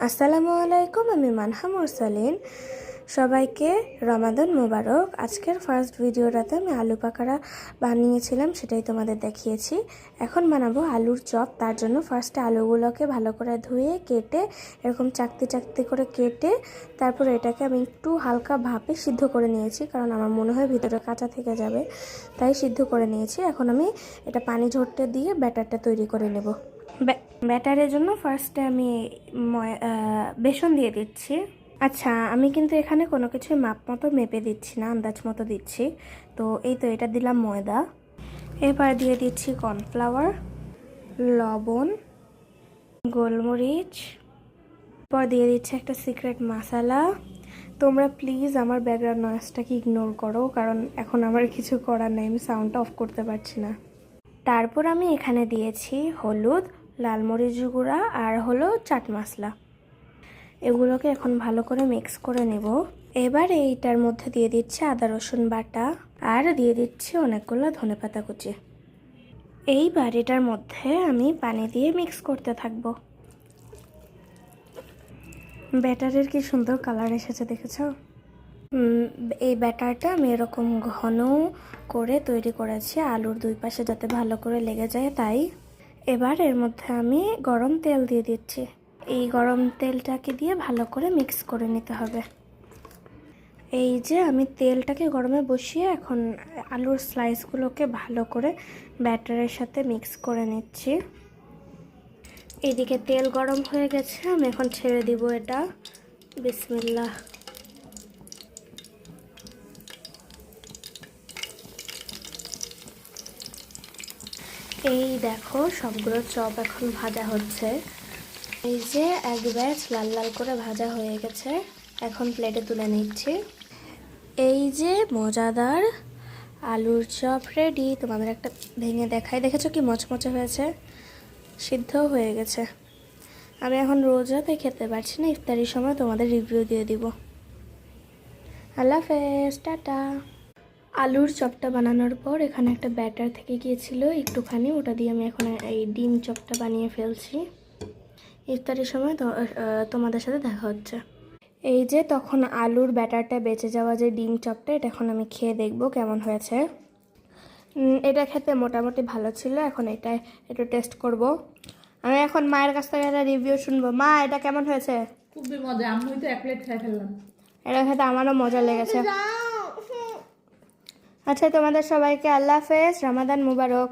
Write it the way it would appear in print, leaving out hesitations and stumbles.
আসসালামু আলাইকুম, আমি মানহা মুরসালিন। সবাইকে রমাদান মোবারক। আজকের ফার্স্ট ভিডিওটাতে আমি আলু পাকোড়া বানিয়েছিলাম, সেটাই তোমাদের দেখিয়েছি। এখন বানাবো আলুর চপ। তার জন্য ফার্স্টে আলুগুলোকে ভালো করে ধুয়ে কেটে এরকম চাকতি চাকতি করে কেটে তারপর এটাকে আমি একটু হালকা ভাপে সিদ্ধ করে নিয়েছি, কারণ আমার মনে হয় ভিতরে কাঁচা থেকে যাবে, তাই সিদ্ধ করে নিয়েছি। এখন আমি এটা পানি ঝরতে দিয়ে ব্যাটারটা তৈরি করে নেব। ব্যাটারের জন্য ফার্স্টে আমি বেসন দিয়ে দিচ্ছি। আচ্ছা, আমি কিন্তু এখানে কোনো কিছুই মাপ মতো মেপে দিচ্ছি না, আন্দাজ মতো দিচ্ছি। তো এই তো এটা দিলাম ময়দা। এবার দিয়ে দিচ্ছি কর্নফ্লাওয়ার, লবণ, গোলমরিচ। এরপর দিয়ে দিচ্ছি একটা সিক্রেট মশলা। তোমরা প্লিজ আমার ব্যাকগ্রাউন্ড নয়েজটাকে ইগনোর করো, কারণ এখন আমার কিছু করার নেই, আমি সাউন্ডটা অফ করতে পারছি না। তারপর আমি এখানে দিয়েছি হলুদ, লাল মরিচ গুঁড়া আর হলো চাট মশলা। এগুলোকে এখন ভালো করে মিক্স করে নেব। এবার এইটার মধ্যে দিয়ে দিচ্ছি আদা রসুন বাটা আর দিয়ে দিচ্ছি অনেকগুলো ধনেপাতা কুচি। এইবার এটার মধ্যে আমি পানি দিয়ে মিক্স করতে থাকবো। ব্যাটারের কি সুন্দর কালার এসেছে, দেখেছো? এই ব্যাটারটা আমি এরকম ঘন করে তৈরি করেছি, আলুর দুই পাশে যাতে ভালো করে লেগে যায় তাই। এবার এর মধ্যে আমি গরম তেল দিয়ে দিচ্ছি। এই গরম তেলটাকে দিয়ে ভালো করে মিক্স করে নিতে হবে। এই যে আমি তেলটাকে গরমে বসিয়ে এখন আলুর স্লাইসগুলোকে ভালো করে ব্যাটারের সাথে মিক্স করে নিচ্ছি। এদিকে তেল গরম হয়ে গেছে, আমি এখন ছেড়ে দিব এটা। বিসমিল্লাহ। এই দেখো সবগুলো চপ এখন ভাজা হচ্ছে। এই যে এক ব্যাচ লাল লাল করে ভাজা হয়ে গেছে, এখন প্লেটে তুলে নিচ্ছি। এই যে মজাদার আলুর চপ রেডি। তোমাদের একটা ভেঙে দেখাই, দেখেছো কি মচমচে হয়েছে, সিদ্ধ হয়ে গেছে। আমি এখন রোজ রাতে খেতে পারছি না, ইফতারির সময় তোমাদের রিভিউ দিয়ে দিব। আল্লাহ হাফেজ, টাটা। আলুর চপটা বানানোর পর এখানে একটা ব্যাটার থেকে গিয়েছিল একটুখানি, ওটা দিয়ে আমি এখন এই ডিম চপটা বানিয়ে ফেলছি। ইফতারের সময় তোমাদের সাথে দেখা হচ্ছে। এই যে তখন আলুর ব্যাটারটা বেঁচে যাওয়া যে ডিম চপটা, এটা এখন আমি খেয়ে দেখবো কেমন হয়েছে। এটা খেতে মোটামুটি ভালো ছিল, এখন এটা একটু টেস্ট করব। আমি এখন মায়ের কাছ থেকে একটা রিভিউ শুনবো। মা, এটা কেমন হয়েছে? খুবই মজা, আমি তো এক প্লেট খেয়ে ফেললাম। এটা খেতে আমারও মজা লেগেছে। আচ্ছা, তোমাদের সবাইকে আল্লাহ হাফেজ, রমাদান মুবারক।